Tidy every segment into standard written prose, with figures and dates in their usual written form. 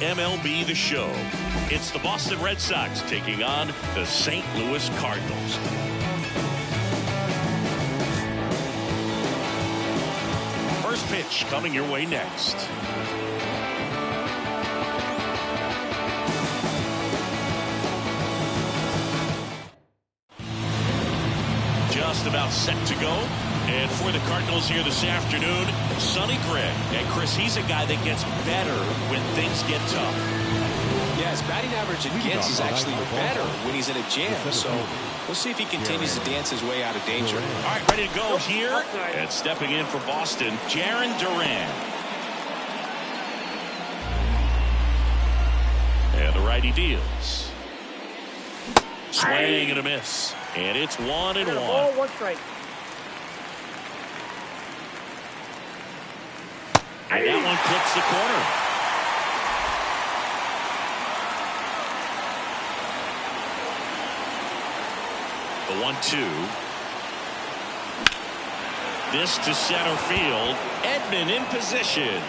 MLB The Show. It's the Boston Red Sox taking on the St. Louis Cardinals. First pitch coming your way next. Just about set to go. And for the Cardinals here this afternoon, Sonny Gray. And Chris, he's a guy that gets better when things get tough. Yeah, his batting average against is actually better when he's in a jam. So we'll see if he continues to dance his way out of danger. All right, ready to go here. And stepping in for Boston, Jarren Duran. And the righty deals. Swing and a miss. And it's 1-1. One strike. And that one clips the corner. The 1-2. This to center field. Edman in position.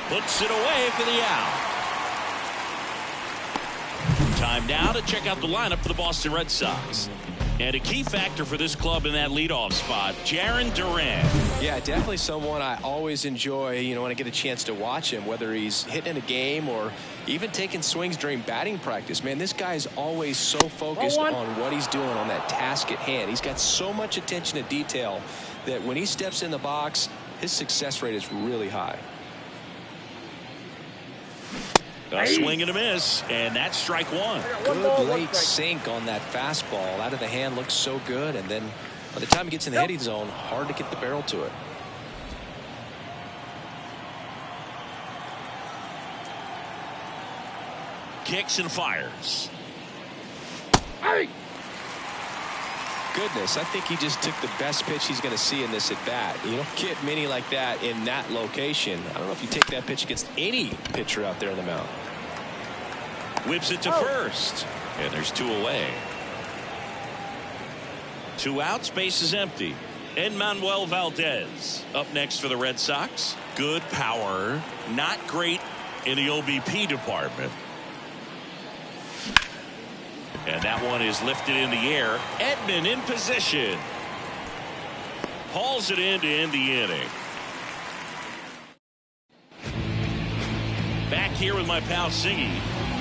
Puts it away for the out. Time now to check out the lineup for the Boston Red Sox. And a key factor for this club in that leadoff spot, Jarren Duran. Yeah, definitely someone I always enjoy, when I get a chance to watch him, whether he's hitting in a game or even taking swings during batting practice. Man, this guy is always so focused on what he's doing on that task at hand. He's got so much attention to detail that when he steps in the box, his success rate is really high. A swing and a miss, and that's strike one. Good late sink on that fastball. Out of the hand looks so good, and then by the time he gets in the hitting zone, hard to get the barrel to it. Kicks and fires. Goodness, I think he just took the best pitch he's going to see in this at bat. You don't get many like that in that location. I don't know if you take that pitch against any pitcher out there in the mound. Whips it to first, and there's two away. Two outs, base is empty. Enmanuel Valdez up next for the Red Sox. Good power, not great in the OBP department. And that one is lifted in the air. Edman in position. Hauls it in to end the inning. Back here with my pal Singy.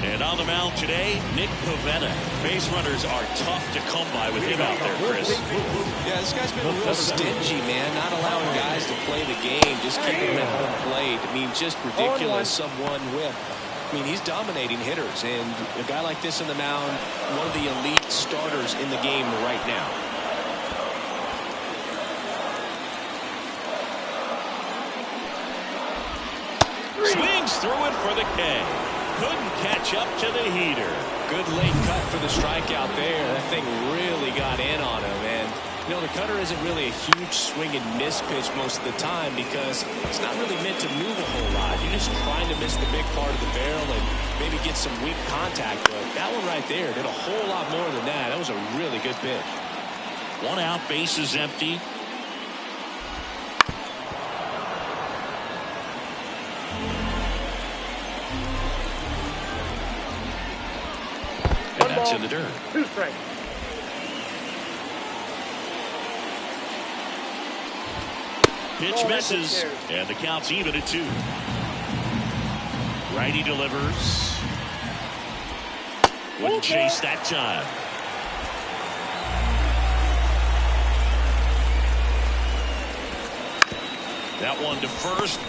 And on the mound today, Nick Pivetta. Base runners are tough to come by with him out there, Chris. Yeah, this guy's been real stingy, man. Not allowing guys to play the game. Just keeping them at home plate. I mean, just ridiculous. Someone with. I mean, he's dominating hitters, and a guy like this in the mound, one of the elite starters in the game right now. Swings through it for the K. Couldn't catch up to the heater. Good late cut for the strikeout there. That thing really got in on him, and the cutter isn't really a huge swing and miss pitch most of the time because it's not really meant to move a whole lot. You're just trying to miss the big part of the barrel and maybe get some weak contact. But that one right there did a whole lot more than that. That was a really good pitch. One out, base is empty. And that's in the dirt. Two strikes. Pitch misses, and the count's even at 2. Righty delivers. Wouldn't chase that time. That one to first.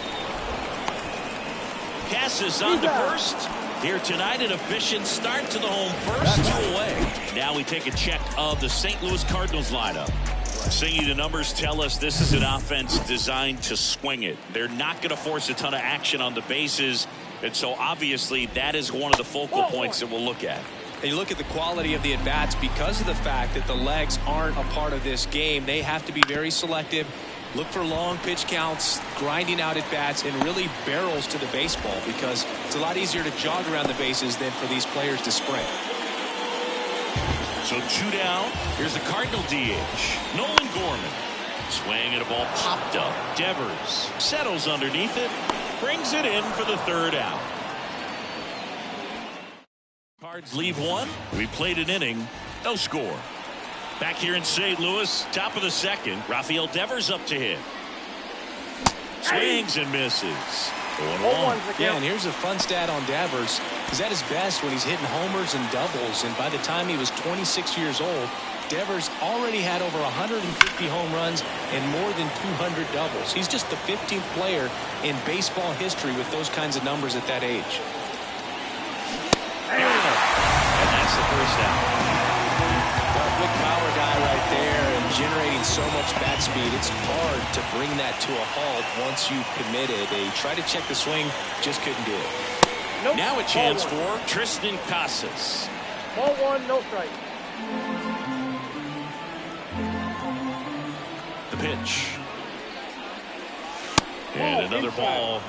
Passes on to first. Here tonight, an efficient start to the home first. 2 away. Now we take a check of the St. Louis Cardinals lineup. Singy, the numbers tell us this is an offense designed to swing it. They're not going to force a ton of action on the bases, and so obviously that is one of the focal points that we'll look at. And you look at the quality of the at-bats because of the fact that the legs aren't a part of this game. They have to be very selective, look for long pitch counts, grinding out at-bats, and really barrels to the baseball because it's a lot easier to jog around the bases than for these players to sprint. So 2 down. Here's the Cardinal DH. Nolan Gorman. Swing and a ball popped up. Devers settles underneath it. Brings it in for the 3rd out. Cards leave one. We played an inning. No score. Back here in St. Louis, top of the second. Rafael Devers up to hit. Swings and misses. 0-1. Yeah, and here's a fun stat on Devers. He's at his best when he's hitting homers and doubles, and by the time he was 26 years old, Devers already had over 150 home runs and more than 200 doubles. He's just the 15th player in baseball history with those kinds of numbers at that age. And that's the first out. A big power guy right there and generating so much bat speed. It's hard to bring that to a halt once you've committed. They tried to check the swing, just couldn't do it. Nope. Now a chance for Triston Casas. Ball one, no strike. The pitch. And another ball.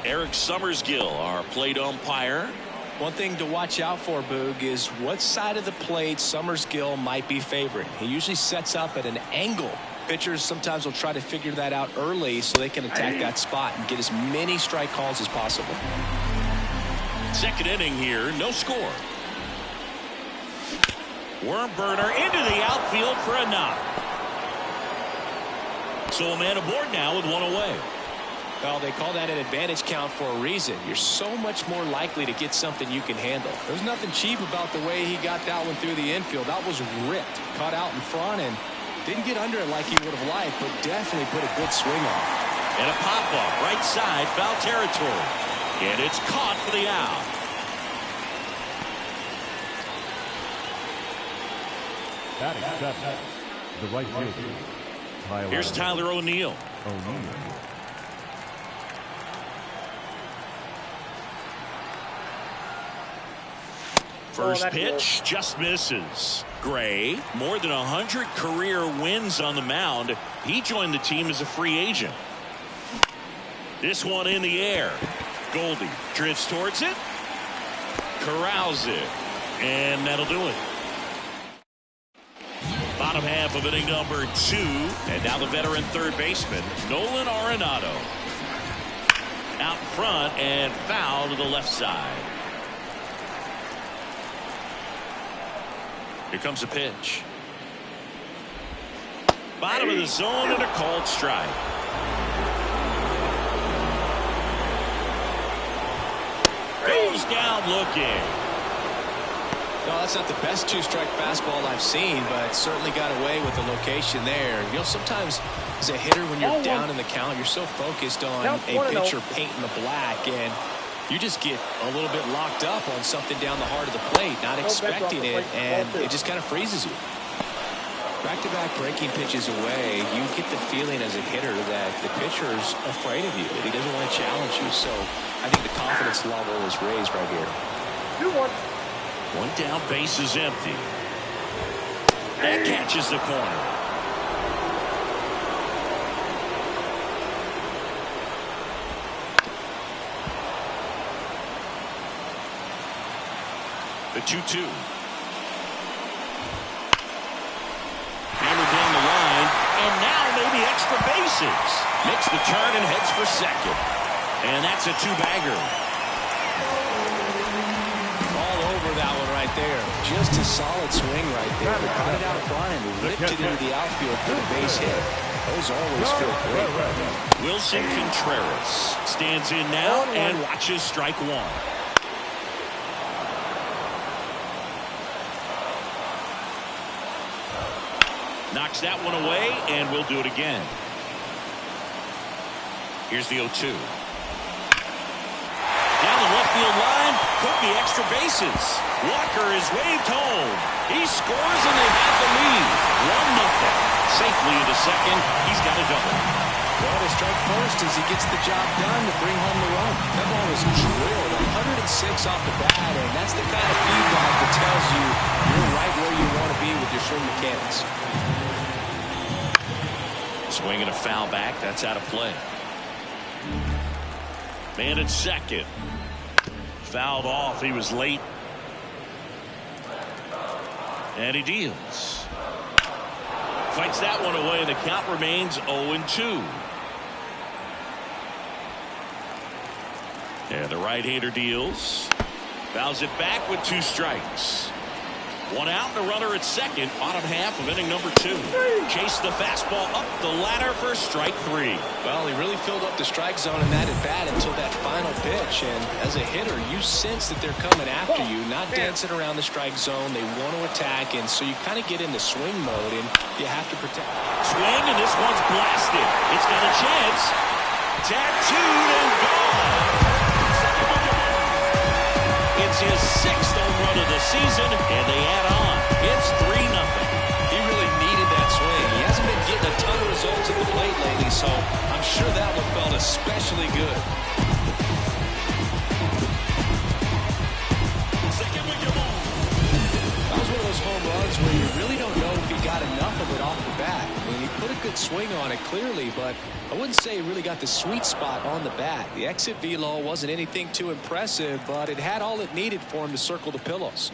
Eric Summersgill, our plate umpire. One thing to watch out for, Boog, is what side of the plate Summersgill might be favoring. He usually sets up at an angle. Pitchers sometimes will try to figure that out early so they can attack that spot and get as many strike calls as possible. Second inning here, no score. Worm burner into the outfield for a knock. So a man aboard now with one away. Well, they call that an advantage count for a reason. You're so much more likely to get something you can handle. There's nothing cheap about the way he got that one through the infield. That was ripped, caught out in front, and didn't get under it like he would have liked, but definitely put a good swing on it. And a pop-up, right side, foul territory. And it's caught for the out. Batting seventh, the right fielder. Here's Tyler O'Neill. First pitch just misses. Gray, more than 100 career wins on the mound. He joined the team as a free agent. This one in the air. Goldie drifts towards it. Corrals it. And that'll do it. Bottom half of inning number 2. And now the veteran third baseman, Nolan Arenado. Out front and foul to the left side. Here comes a pitch. Bottom of the zone and a called strike. Goes down looking. No, that's not the best two-strike fastball I've seen, but certainly got away with the location there. You know, sometimes as a hitter, when you're down in the count, you're so focused on a pitcher painting the black, and you just get a little bit locked up on something down the heart of the plate, not expecting it, and it just kind of freezes you. Back-to-back breaking pitches away, you get the feeling as a hitter that the pitcher's afraid of you, that he doesn't want to challenge you. So I think the confidence level is raised right here. 2-1. One down, base is empty. That catches the corner. The 2-2. Hammered down the line, and now maybe extra bases. Makes the turn and heads for second. And that's a two-bagger. All over that one right there. Just a solid swing right there. Got it out front and ripped it into the outfield for the base hit. Those always feel great. Wilson Contreras stands in now and watches strike one. Knocks that one away, and we'll do it again. Here's the 0-2. Down the left field line, could be extra bases. Walker is waved home. He scores, and they have the lead. 1-0. Safely into second. He's got a double. Well, to strike first as he gets the job done to bring home the run. That ball was drilled 106 off the bat, and that's the kind of feedback that tells you you're right where you want to be with your swing mechanics. Swinging a foul back. That's out of play. Man at second. Fouled off. He was late. And he deals. Fights that one away. The count remains 0-2. And the right-hander deals. Fouls it back with 2 strikes. 1 out and a runner at second. Bottom half of inning number 2. Chased the fastball up the ladder for strike 3. Well, he really filled up the strike zone in that at bat until that final pitch. And as a hitter, you sense that they're coming after you, not dancing around the strike zone. They want to attack, and so you kind of get into swing mode, and you have to protect. Swing, and this one's blasted. It's got a chance. Tattooed and gone. It's his 6th home run of the season, and they add on. It's 3-0. He really needed that swing. He hasn't been getting a ton of results at the plate lately, so I'm sure that one felt especially good. That was one of those home runs where you really don't know if he got enough of it off the bat. I mean, he put a good swing on it clearly, but I wouldn't say he really got the sweet spot on the bat. The exit velo wasn't anything too impressive, but it had all it needed for him to circle the pillows.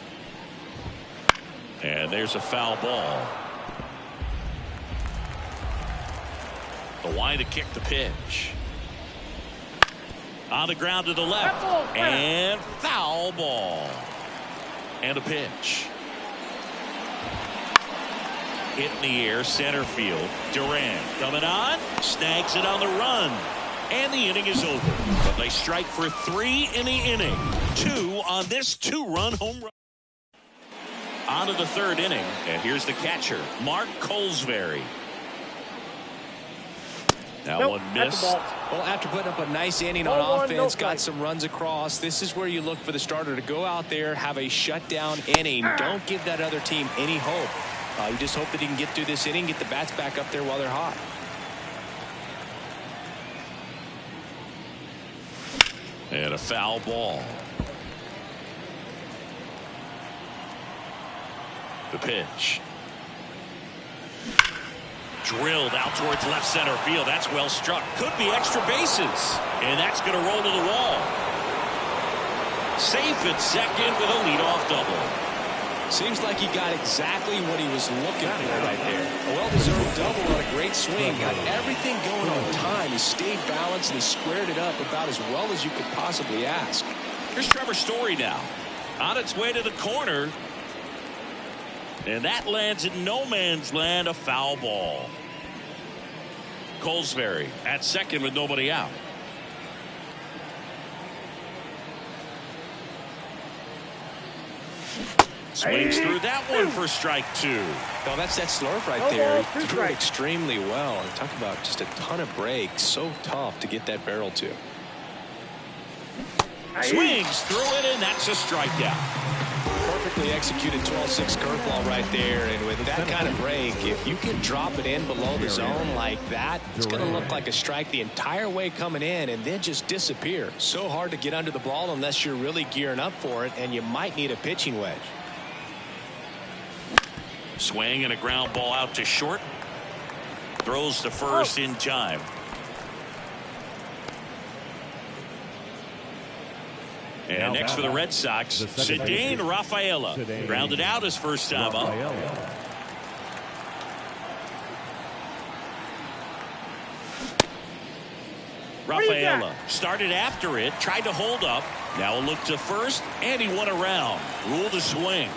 And there's a foul ball. The wide to kick the pitch. On the ground to the left. And foul ball. And a pitch. Hit in the air, center field. Duran coming on, snags it on the run, and the inning is over. But they strike for 3 in the inning. 2 on this 2-run home run. On to the 3rd inning, and here's the catcher, Mark Colesbury. That one missed. Well, after putting up a nice inning on offense, got some runs across, this is where you look for the starter to go out there, have a shutdown inning. Don't give that other team any hope. You just hope that he can get through this inning, get the bats back up there while they're hot. And a foul ball. The pitch. Drilled out towards left center field. That's well struck. Could be extra bases. And that's going to roll to the wall. Safe at second with a leadoff double. Seems like he got exactly what he was looking for right there. A well-deserved double on a great swing. Got everything going on time. He stayed balanced and he squared it up about as well as you could possibly ask. Here's Trevor Story now. On its way to the corner. And that lands in no man's land, a foul ball. Colesbury at second with nobody out. Swings through that one for strike 2. Well, that's that slurve right there. He threw it extremely well. And talk about just a ton of breaks. So tough to get that barrel to. Swings through it, and that's a strikeout. Perfectly executed 12-6 curveball right there. And with that kind of break, if you can drop it in below the zone like that, it's going to look like a strike the entire way coming in and then just disappear. So hard to get under the ball unless you're really gearing up for it, and you might need a pitching wedge. Swing and a ground ball out to short. Throws to first in time. And next for the Red Sox, Ceddanne Rafaela. Grounded out his first time up. Rafaela started after it, tried to hold up. Now a look to first, and he went around. Ruled a swing.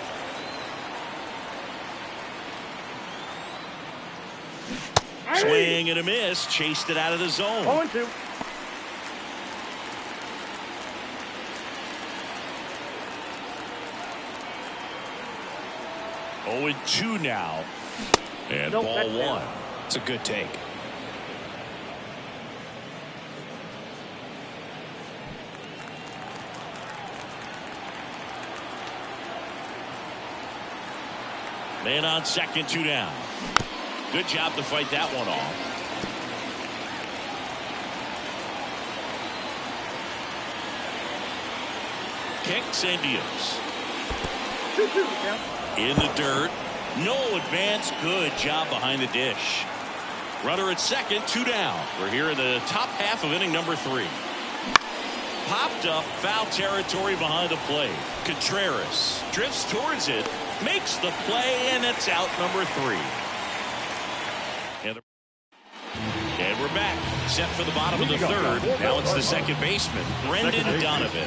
Swing and a miss. Chased it out of the zone. 0-2. Oh, and 2 now. And ball 1. It's a good take. Man on second, 2 down. Good job to fight that one off. Kicks and deals. 2-2. In the dirt. No advance. Good job behind the dish. Runner at second, 2 down. We're here in the top half of inning number 3. Popped up, foul territory behind the plate. Contreras drifts towards it, makes the play, and it's out number 3. And we're back, set for the bottom of the 3rd. Now it's the second baseman, Brendan Donovan.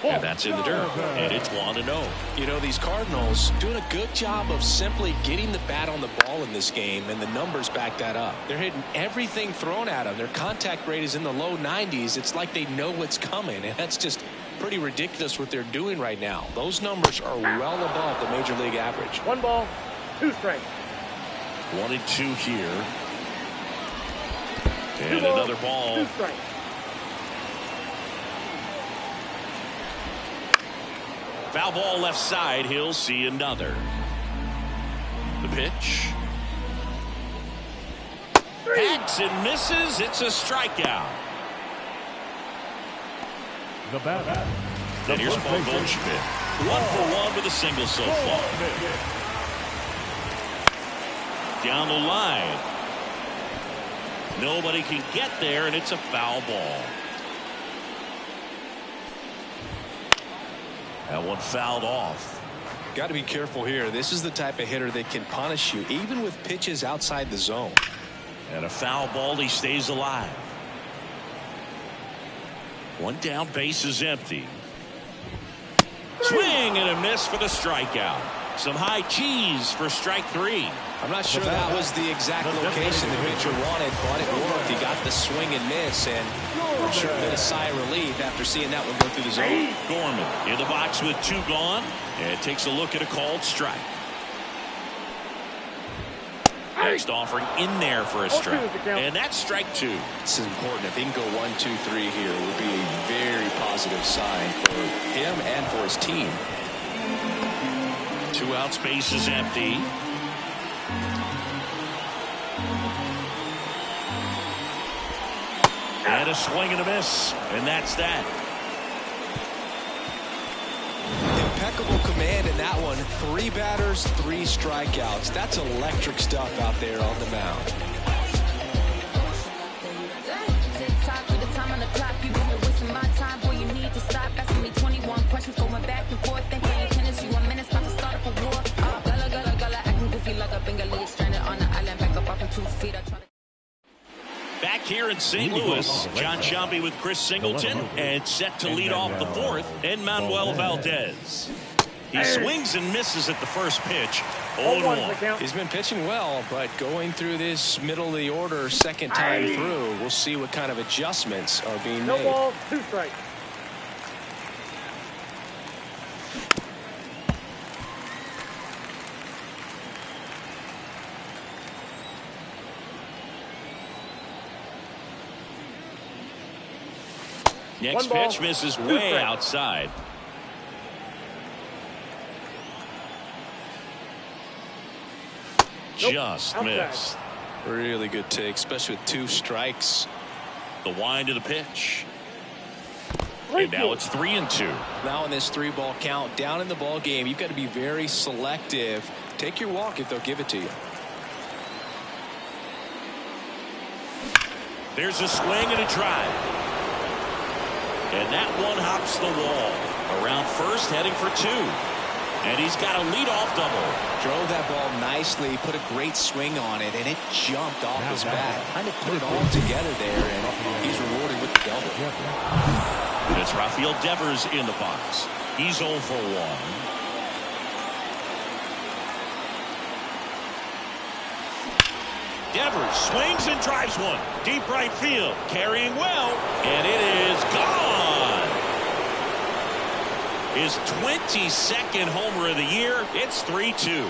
And that's in the dirt. And it's 1-0. You know, these Cardinals doing a good job of simply getting the bat on the ball in this game, and the numbers back that up. They're hitting everything thrown at them. Their contact rate is in the low 90s. It's like they know what's coming, and that's just pretty ridiculous what they're doing right now. Those numbers are well above the major league average. 1 ball, 2 strikes. 1-2 here. And 2 balls, another ball. 2 strikes. Foul ball left side. He'll see another. The pitch. Hacks and misses. It's a strikeout. The batter. And here's Paul Goldschmidt. 1 for 1 with a single so far. Down the line. Nobody can get there, and it's a foul ball. That one fouled off. Got to be careful here. This is the type of hitter that can punish you, even with pitches outside the zone. And a foul ball, he stays alive. 1 down, base is empty. Swing and a miss for the strikeout. Some high cheese for strike 3. I'm not sure that was the exact location the pitcher wanted, but it worked. He got the swing and miss, and I'm sure a bit of sigh of relief after seeing that one go through the zone. Gorman in the box with 2 gone, and takes a look at a called strike. Next offering in there for a strike, and that's strike 2. This is important. If he can go 1, 2, 3 here, it would be a very positive sign for him and for his team. 2 outs, base is empty. And a swing and a miss, and that's that. Impeccable command in that one. 3 batters, 3 strikeouts. That's electric stuff out there on the mound. Back here in St. Louis, John Sciambi with Chris Singleton, and set to lead off the 4th, and Manuel Valdez. He swings and misses at the first pitch. 0-1. He's been pitching well, but going through this middle of the order second time through, we'll see what kind of adjustments are being made. 1 ball, 2 strikes. Next pitch misses way outside. Just missed. Really good take, especially with 2 strikes. The wind of the pitch. And now it's 3-2. Now in this 3-ball count, down in the ball game, you've got to be very selective. Take your walk if they'll give it to you. There's a swing and a drive. And that one hops the wall. Around first, heading for 2. And he's got a leadoff double. Drove that ball nicely, put a great swing on it, and it jumped off his bat. Kind of put it all together there, and he's rewarded with the double. And it's Rafael Devers in the box. He's 0 for 1. Devers swings and drives one. Deep right field. Carrying well. And it is gone. His 22nd homer of the year. It's 3-2.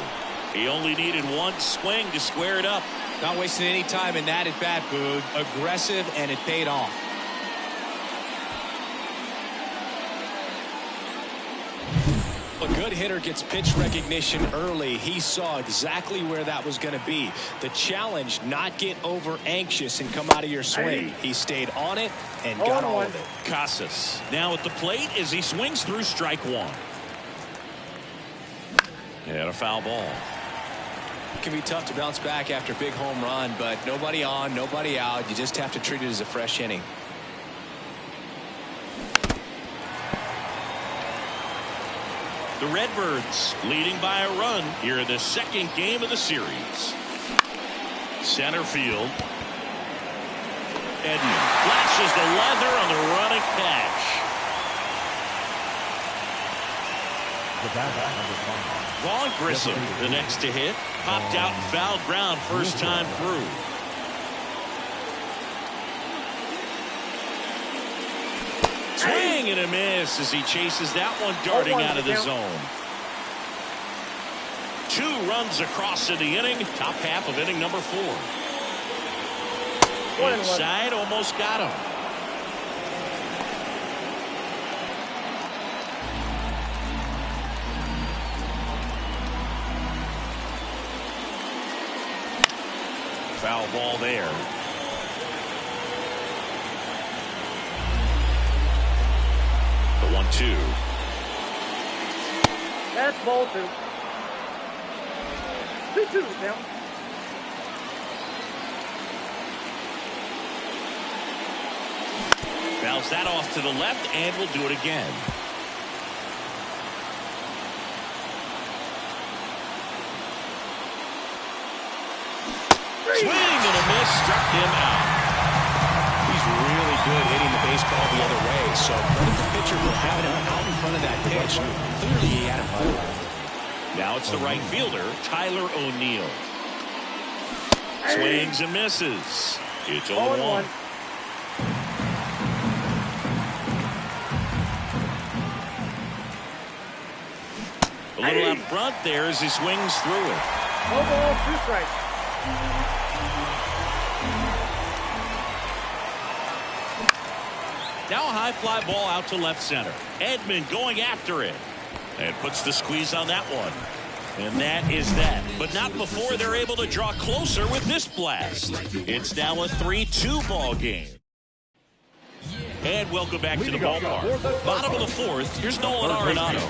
He only needed 1 swing to square it up. Not wasting any time in that at bat, Boog. Aggressive, and it paid off. A good hitter gets pitch recognition early. He saw exactly where that was going to be. The challenge, not get over anxious and come out of your swing. He stayed on it and got all of it. Casas now at the plate as he swings through strike 1. And a foul ball. It can be tough to bounce back after a big home run, but nobody on, nobody out. You just have to treat it as a fresh inning. The Redbirds leading by a run here in the 2nd game of the series. Center field. Edman flashes the leather on the running catch. The batter, number 5. Vaughn Grissom, the next to hit. Popped out and fouled ground first time through. Swing and a miss as he chases that one darting out of the zone. 2 runs across in the inning. Top half of inning number 4. Inside, almost got him. Foul ball there. The 1-2. That's ball 2. 2-2 now. Fouls that off to the left and will do it again. Swing and a miss, struck him out. He's really good hitting the baseball the other way, so credit the pitcher for having him out in front of that pitch. Clearly he had him fooled. Now it's the right fielder, Tyler O'Neill. Swings and misses. It's 0-1. A little out front there as he swings through it. No ball, 2 strikes. Now a high fly ball out to left center. Edman going after it. And puts the squeeze on that one. And that is that. But not before they're able to draw closer with this blast. It's now a 3-2 ball game. And welcome back to the ballpark. Bottom of the 4th, here's Nolan Arenado.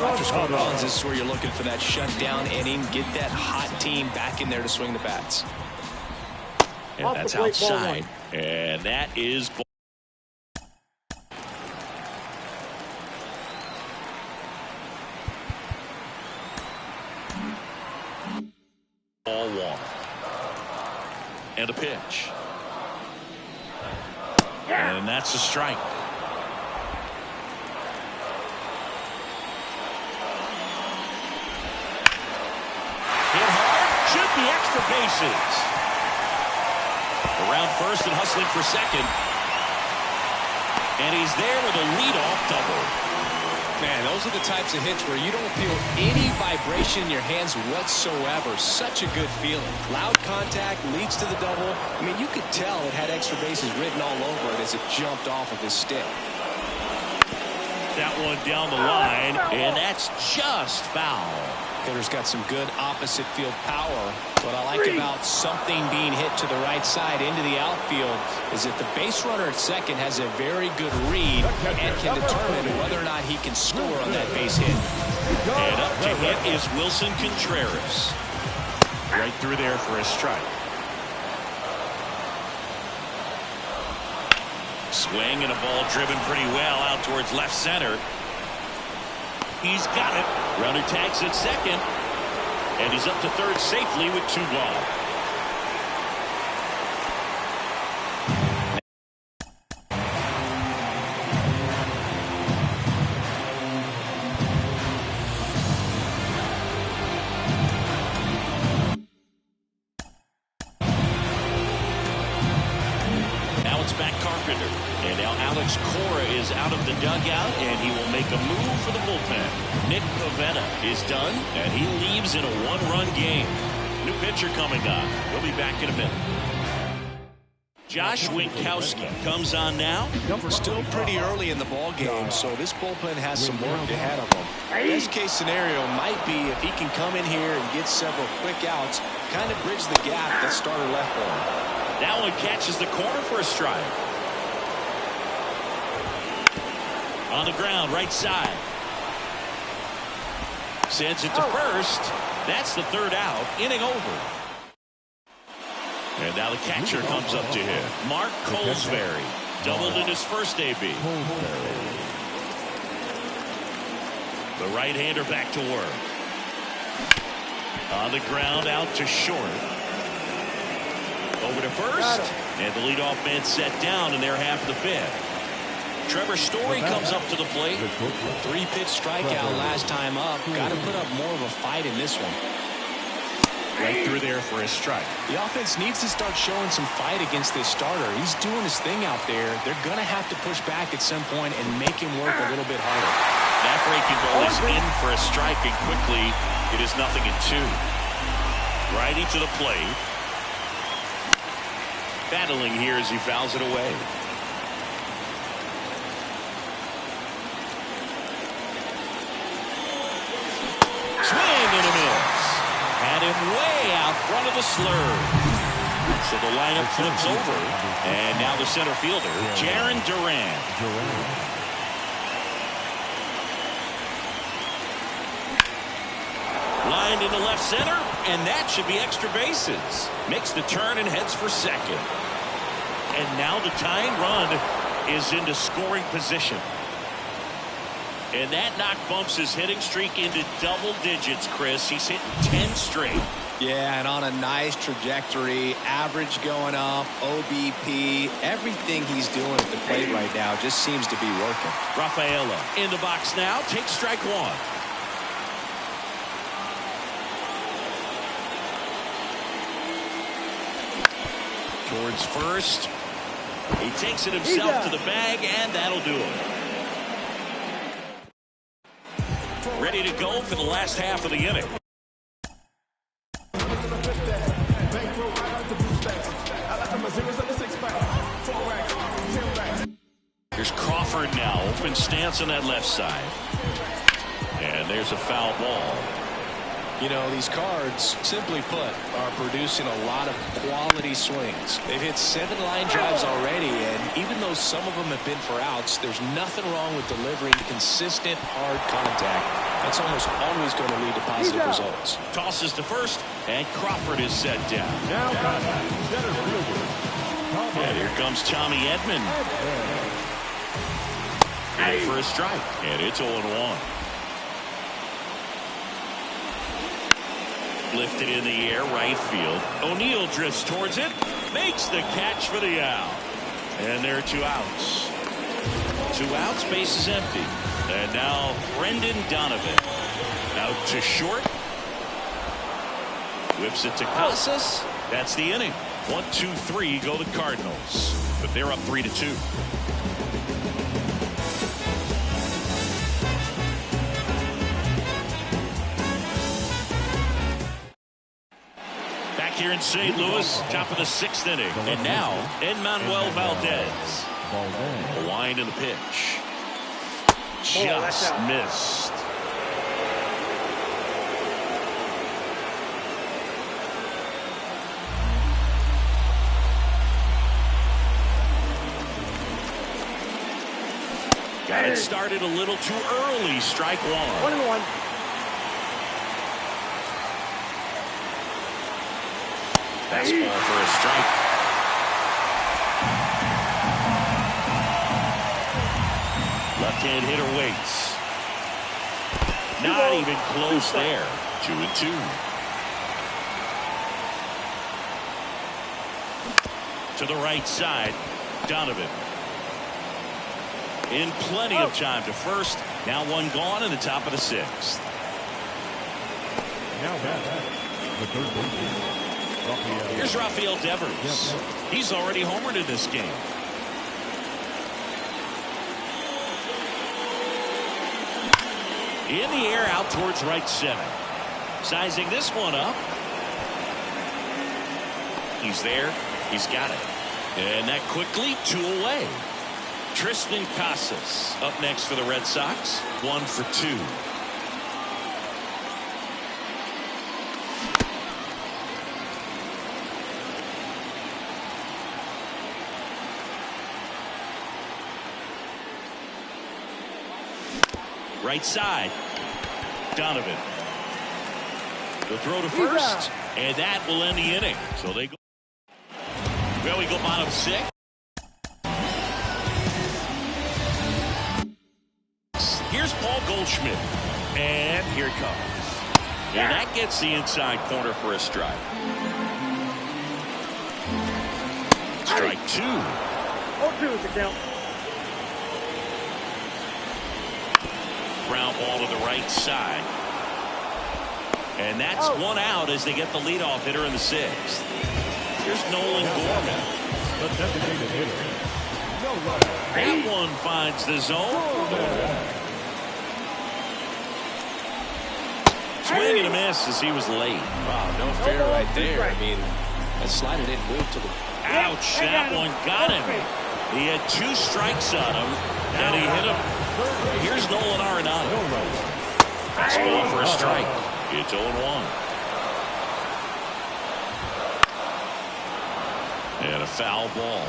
After scoring runs, this is where you're looking for that shutdown inning. Get that hot team back in there to swing the bats. And that's outside. And that is ball 1. And a pitch. And that's a strike. Hit hard. Should be extra bases. Around first and hustling for second. And he's there with a leadoff double. Man, those are the types of hits where you don't feel any vibration in your hands whatsoever. Such a good feeling. Loud contact leads to the double. I mean, you could tell it had extra bases written all over it as it jumped off of his stick. That one down the line, and that's just foul. Hitter's got some good opposite field power. What I like about something being hit to the right side into the outfield is that the base runner at second has a very good read and can determine whether or not he can score on that base hit. And up to hit is Wilson Contreras. Right through there for a strike. Swing and a ball driven pretty well out towards left center. He's got it. Runner tags at second. And he's up to third safely with 2 gone. Now it's back Carpenter. And now Alex Cora is out of the dugout, and he will make a move for the bullpen. Nick Pivetta is done, and he leaves in a 1-run game. New pitcher coming on. We'll be back in a minute. Josh Winkowski comes on now. We're still pretty early in the ball game, so this bullpen has some work ahead of them. Best case scenario might be if he can come in here and get several quick outs, kind of bridge the gap that starter left for him. That one catches the corner for a strike. On the ground, right side. Sends it to first. That's the 3rd out. Inning over. And now the catcher comes up to him. Mark Colesbury. Doubled in his first AB. The right-hander back to work. On the ground, out to short. Over to first. And the leadoff man set down in their half of the 5th. Trevor Story comes up to the plate. 3-pitch strikeout last time up. Got to put up more of a fight in this one. Right through there for a strike. The offense needs to start showing some fight against this starter. He's doing his thing out there. They're going to have to push back at some point and make him work a little bit harder. That breaking ball is in for a strike, and quickly it is 0-2. Righty to the plate. Battling here as he fouls it away. Swing and a miss. Had him way out front of the slurve. So the lineup flips over. And now the center fielder, Jarren Duran. Lined into left center, and that should be extra bases. Makes the turn and heads for second. And now the tying run is into scoring position. And that knock bumps his hitting streak into double digits, Chris. He's hitting 10 straight. Yeah, and on a nice trajectory. Average going up, OBP. Everything he's doing at the plate right now just seems to be working. Rafaela in the box now. Takes strike one. Towards first. He takes it himself to the bag, and that'll do it. Ready to go for the last half of the inning. Here's Crawford now. Open stance on that left side. And there's a foul ball. You know, these Cards, simply put, are producing a lot of quality swings. They've hit 7 line drives already, and even though some of them have been for outs, there's nothing wrong with delivering consistent, hard contact. That's almost always going to lead to positive results. Tosses to first, and Crawford is set down. And here comes Tommy Edman. In for a strike, and it's 0-1. Lifted in the air, right field. O'Neill drifts towards it, makes the catch for the out. And there are 2 outs. 2 outs, base is empty. And now Brendan Donovan out to short. Whips it to Casas. That's the inning. 1-2-3 go the Cardinals. But they're up 3-2. Here in St. Louis, top of the 6th inning. And now, Enmanuel Valdez. A wind in the pitch. Just missed. Got it started a little too early. Strike one. 1-1. Fastball for a strike. Left-hand hitter waits. Not even close there. 2-2. To the right side, Donovan. In plenty of time to first. Now one gone in the top of the 6th. Now the third baseman. Here's Rafael Devers. He's already homered in this game. In the air out towards right center. Sizing this one up. He's there. He's got it. And that quickly 2 away. Tristan Casas up next for the Red Sox. 1 for 2. Right side, Donovan. The throw to first, and that will end the inning. So they go. Well, we go bottom 6. Here's Paul Goldschmidt, and here it comes. And that gets the inside corner for a strike. Strike 2. 0-2 is the count. ground ball to the right side. And that's one out as they get the leadoff hitter in the sixth. Here's Nolan Gorman. The designated hitter. That one finds the zone. Swing and a miss as he was late. Wow, no fair right there. I mean, that slider didn't move to the... Ouch, that one got him. He had 2 strikes on him, and he hit him. Here's Nolan Arenado. That's going for a strike. It's 0-1. And a foul ball.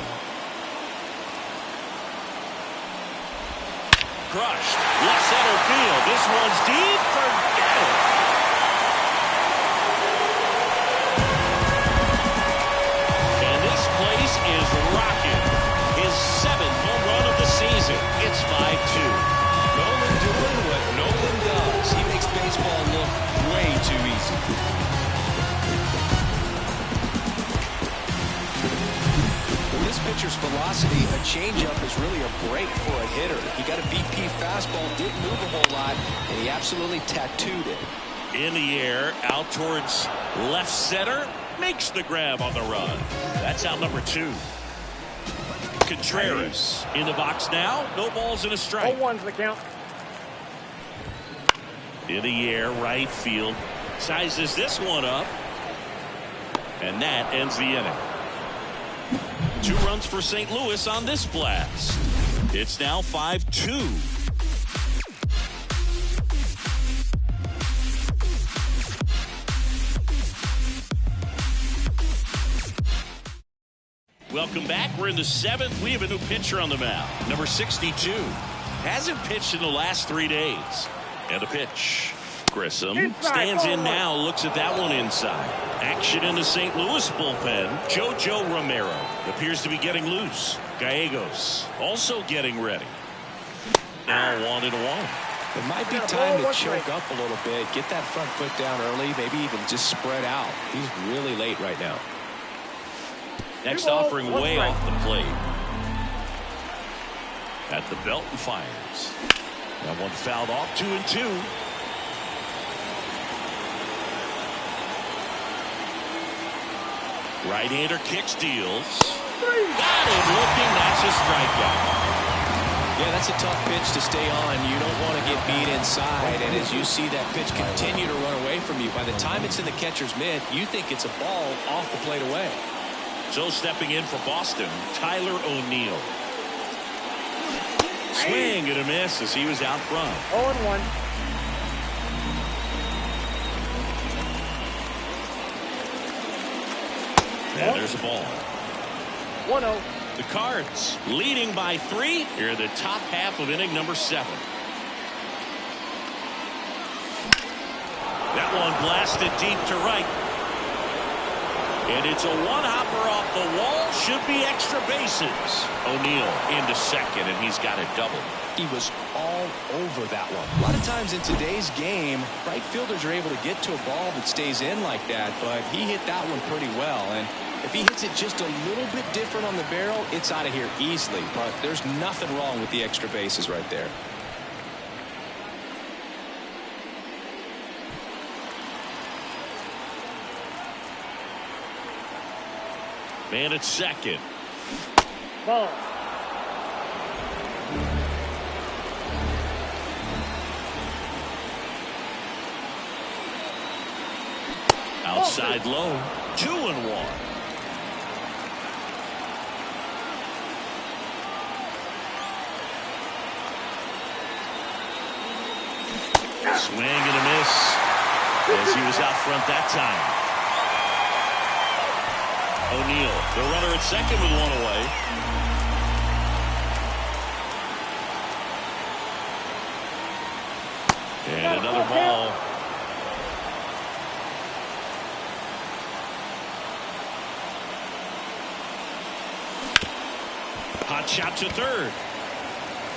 Crushed. Left center field. This one's deep. Forget it. And this place is rocking. His 7th home run of the season. It's 5-2. Nolan doing what Nolan does. He makes baseball look way too easy. This pitcher's velocity, a changeup is really a break for a hitter. He got a BP fastball, didn't move a whole lot, and he absolutely tattooed it. In the air, out towards left center, makes the grab on the run. That's out number 2. Contreras in the box now. No balls and a strike. 0-1's the count. In the air, right field. Sizes this one up. And that ends the inning. 2 runs for St. Louis on this blast. It's now 5-2. Welcome back. We're in the 7th. We have a new pitcher on the mound. Number 62. Hasn't pitched in the last 3 days. And a pitch. Grissom stands in now, looks at that one inside. Action in the St. Louis bullpen. JoJo Romero appears to be getting loose. Gallegos also getting ready. Now 1-1. It might be time to choke up a little bit, get that front foot down early, maybe even just spread out. He's really late right now. Next offering way off the plate. At the belt and fires. That one fouled off. 2-2. Right-hander kicks, deals. Got him looking. That's a strikeout. Yeah, that's a tough pitch to stay on. You don't want to get beat inside. And as you see that pitch continue to run away from you, by the time it's in the catcher's mitt, you think it's a ball off the plate away. So stepping in for Boston, Tyler O'Neill. Swing and a miss as he was out front. 0-1. And there's a ball. 1-0. The Cards leading by 3 here in the top half of inning number 7. That one blasted deep to right. And it's a one-hopper off the wall. Should be extra bases. O'Neill into second, and he's got a double. He was all over that one. A lot of times in today's game, right fielders are able to get to a ball that stays in like that, but he hit that one pretty well. And if he hits it just a little bit different on the barrel, it's out of here easily. But there's nothing wrong with the extra bases right there. Man at second. Ball. Outside low. 2-1. Swing and a miss as he was out front that time. O'Neill, the runner at second with one away. And another ball. Hot shot to third.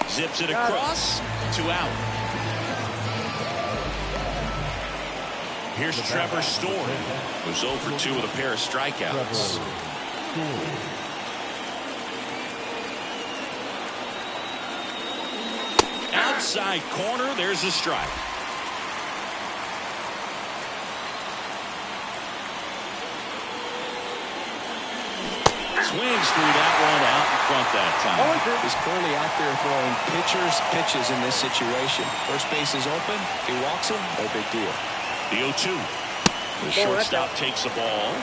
Zips it across. 2 out. Here's Trevor Story, who's 0 for 2 with a pair of strikeouts. Out outside corner. There's a strike. Swings through that one out in front that time. He's clearly out there throwing pitches in this situation. First base is open. He walks him. No big deal. The 0-2. The shortstop takes the ball.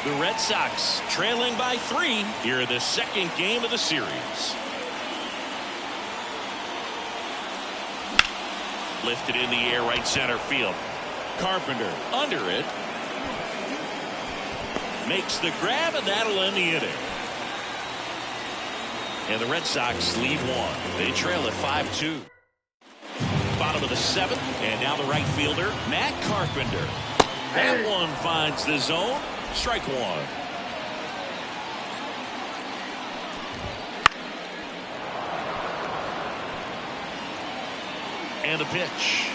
The Red Sox trailing by 3 here in the second game of the series. Lifted in the air, right center field. Carpenter under it. Makes the grab, and that'll end the inning. And the Red Sox lead 1. They trail at 5-2. Bottom of the 7th, and now the right fielder, Matt Carpenter. That one finds the zone. Strike 1. And a pitch.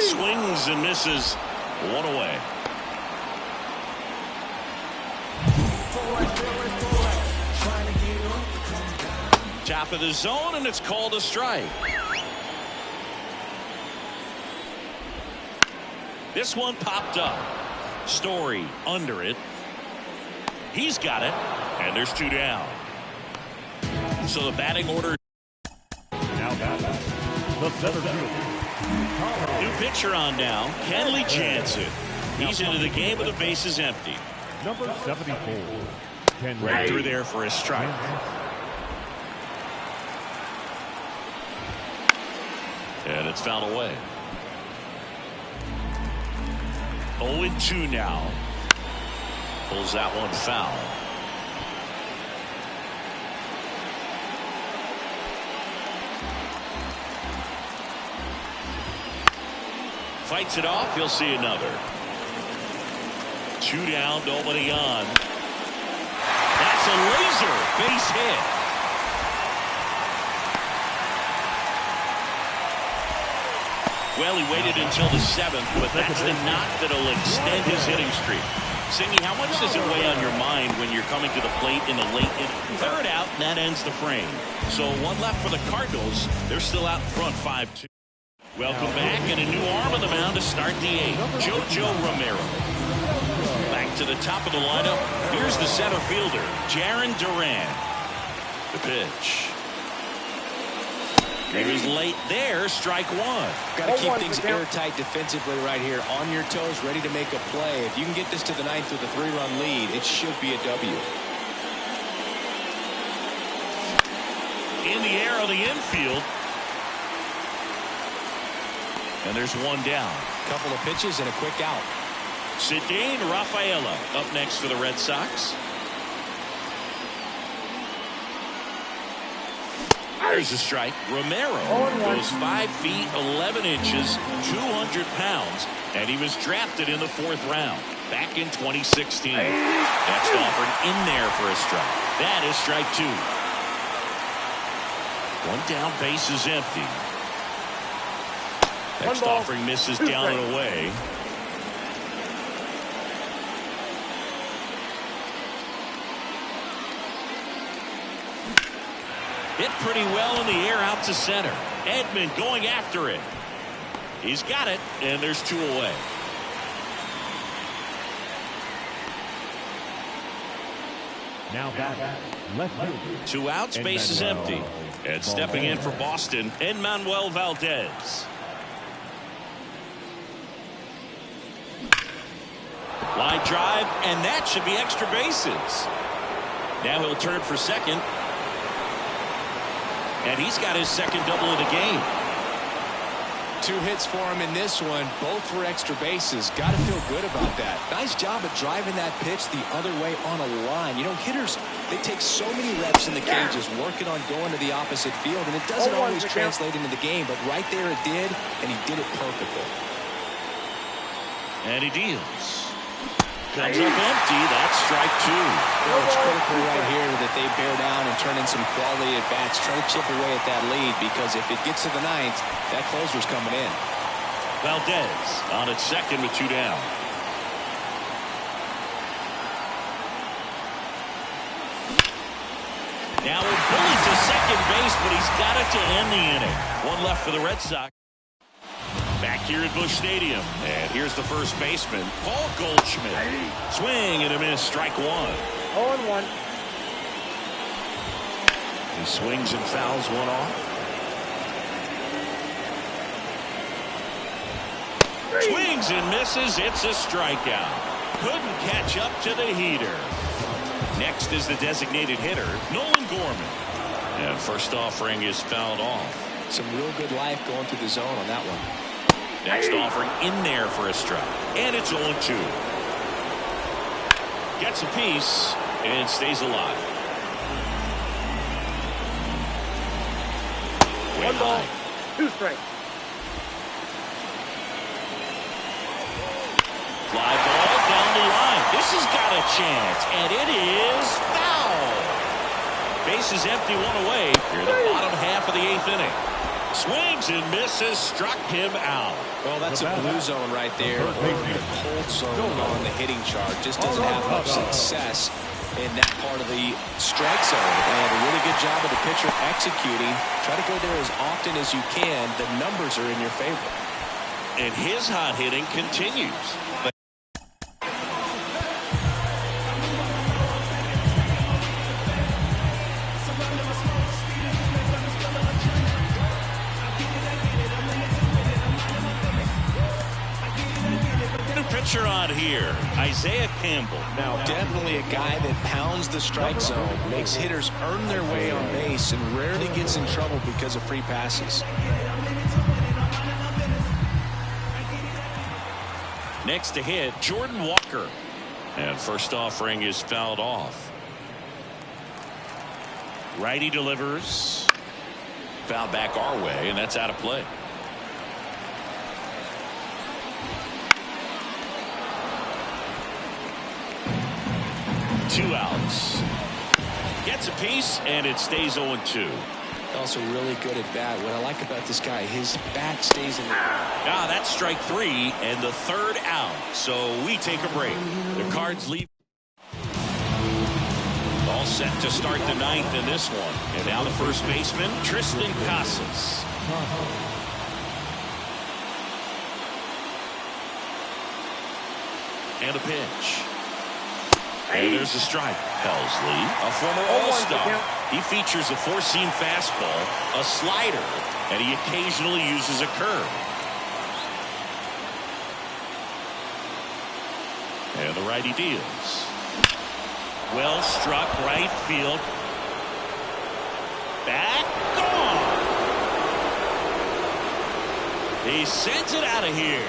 Swings and misses. 1 away. Top of the zone, and it's called a strike. This one popped up. Story under it. He's got it, and there's 2 down. So the batting order. Now batting the center fielder. New pitcher on now, Kenley Jansen. He's into the game with the bases empty. Number 74. Right through there for a strike. And it's fouled away. 0-2 now. Pulls that one foul. Fights it off. He'll see another. 2 down, nobody on. That's a laser base hit. Well, he waited until the 7th, but that's the knock that'll extend his hitting streak. Singy, how much does it weigh on your mind when you're coming to the plate in the late inning? 3rd out, and that ends the frame. So 1 left for the Cardinals. They're still out in front, 5-2. Welcome back, and a new arm on the mound to start the 8th. JoJo Romero. Back to the top of the lineup. Here's the center fielder, Jarren Duran. The pitch. He was late there. Strike 1. Got to keep things airtight defensively right here. On your toes, ready to make a play. If you can get this to the 9th with a 3-run lead, it should be a W. In the air on the infield. And there's 1 down. Couple of pitches and a quick out. Ceddanne Rafaela up next for the Red Sox. There's a strike. Romero goes 5 feet 11 inches, 200 pounds, and he was drafted in the 4th round back in 2016. Next offered in there for a strike. That is strike 2. 1 down, base is empty. Next offering misses down and away. Hit pretty well in the air out to center. Edman going after it. He's got it, and there's 2 away. Now batting left field. 2 outs, base is empty. And stepping in for Boston, Enmanuel Valdez. Line drive, and that should be extra bases. Now he'll turn for second. And he's got his 2nd double of the game. 2 hits for him in this one, both for extra bases. Got to feel good about that. Nice job of driving that pitch the other way on a line. You know, hitters, they take so many reps in the cages working on going to the opposite field, and it doesn't always translate into the game, but right there it did, and he did it perfectly. And he deals. Comes up empty. That's strike 2. It's critical right here that they bear down and turn in some quality at bats. Try to chip away at that lead, because if it gets to the 9th, that closer's coming in. Valdez on at second with 2 down. Now we're pulling to second stolen base, but he's got it to end the inning. One left for the Red Sox. Back here at Busch Stadium. And here's the first baseman, Paul Goldschmidt. Swing and a miss, strike one. 0-1. He swings and fouls one off. Swings and misses. It's a strikeout. Couldn't catch up to the heater. Next is the designated hitter, Nolan Gorman. And first offering is fouled off. Some real good life going through the zone on that one. Next offering in there for a strike. And it's 0-2. Gets a piece and stays alive. 1 ball, 2 strikes. Fly ball down the line. This has got a chance, and it is foul. Base is empty, one away. Here the bottom half of the 8th inning. Swings and misses, struck him out. Well, that's a blue zone right there. The cold zone on the hitting chart just doesn't have much success in that part of the strike zone. And a really good job of the pitcher executing. Try to go there as often as you can. The numbers are in your favor. And his hot hitting continues. Pitcher on here, Isaiah Campbell. Now, definitely a guy that pounds the strike zone, makes hitters earn their way on base, and rarely gets in trouble because of free passes. Next to hit, Jordan Walker. And first offering is fouled off. Righty delivers. Foul back our way, and that's out of play. Two outs. Gets a piece, and it stays 0-2. Also really good at bat. What I like about this guy, his bat stays in the... That's strike 3 and the 3rd out. So we take a break. The Cards leave. All set to start the 9th in this one. And now the first baseman, Tristan Casas. And a pitch. And there's a strike. Helsley, a former All-Star. He features a 4-seam fastball, a slider, and he occasionally uses a curve. And the righty deals. Well struck, right field. Back, gone. He sends it out of here.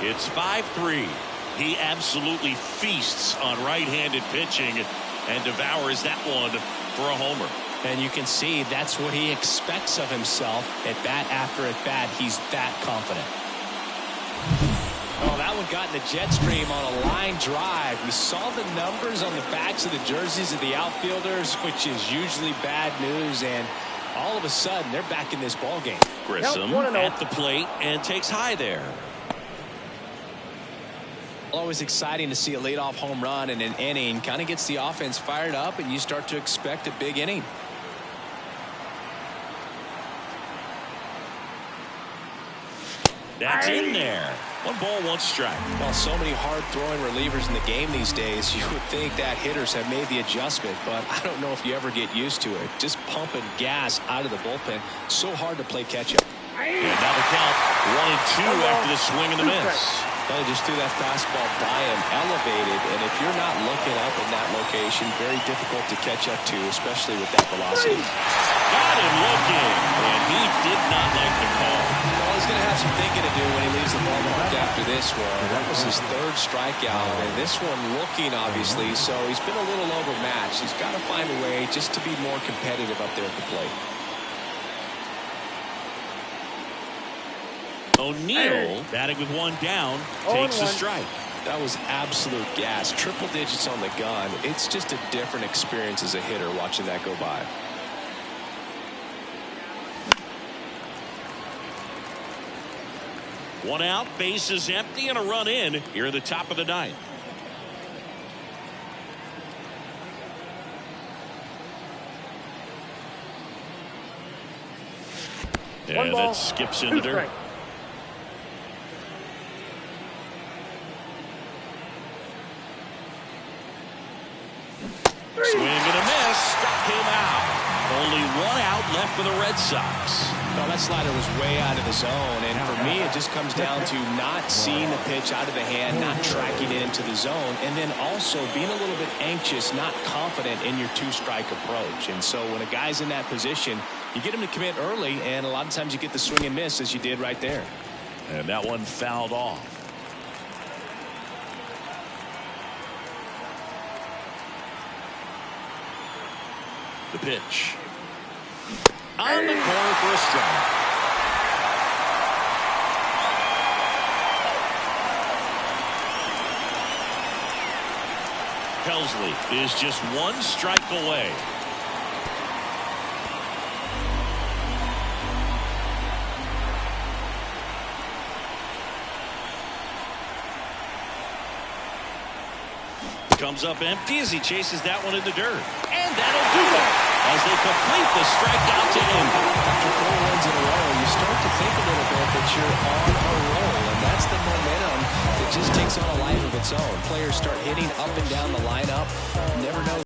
It's 5-3. He absolutely feasts on right-handed pitching and devours that one for a homer. And you can see that's what he expects of himself at bat after at bat. He's that confident. Oh, that one got in the jet stream on a line drive. We saw the numbers on the backs of the jerseys of the outfielders, which is usually bad news. And all of a sudden, they're back in this ball game. Grissom at the plate and takes high there. Always exciting to see a leadoff home run in an inning. Kind of gets the offense fired up, and you start to expect a big inning. That's in there. 1 ball, 1 strike. Well, so many hard-throwing relievers in the game these days, you would think that hitters have made the adjustment, but I don't know if you ever get used to it. Just pumping gas out of the bullpen. So hard to play catch-up. And now the count 1-2 after the swing and the miss. Well, he just threw that fastball by him, elevated, and if you're not looking up in that location, very difficult to catch up to, especially with that velocity. Got him looking, and he did not like the call. Well, he's going to have some thinking to do when he leaves the ballpark after this one. That was his 3rd strikeout, and this one looking, obviously, so he's been a little overmatched. He's got to find a way just to be more competitive up there at the plate. O'Neill, batting with 1 down, takes the strike. That was absolute gas. Triple digits on the gun. It's just a different experience as a hitter watching that go by. One out, base is empty, and a run in here at the top of the 9th. And ball, that skips in 2 the dirt. strikes. Swing and a miss. Struck him out. Only 1 out left for the Red Sox. Well, that slider was way out of the zone, and for me, it just comes down to not seeing the pitch out of the hand, not tracking it into the zone, and then also being a little bit anxious, not confident in your 2-strike approach. And so when a guy's in that position, you get him to commit early, and a lot of times you get the swing and miss, as you did right there. And that one fouled off. The pitch. On the corner for a strike. Helsley is just 1 strike away. Comes up empty as he chases that one in the dirt. And that'll do it as they complete the strikeout to end. After 4 wins in a row, you start to think a little bit that you're on a roll, and that's the momentum that just takes on a life of its own. Players start hitting up and down the lineup. Never know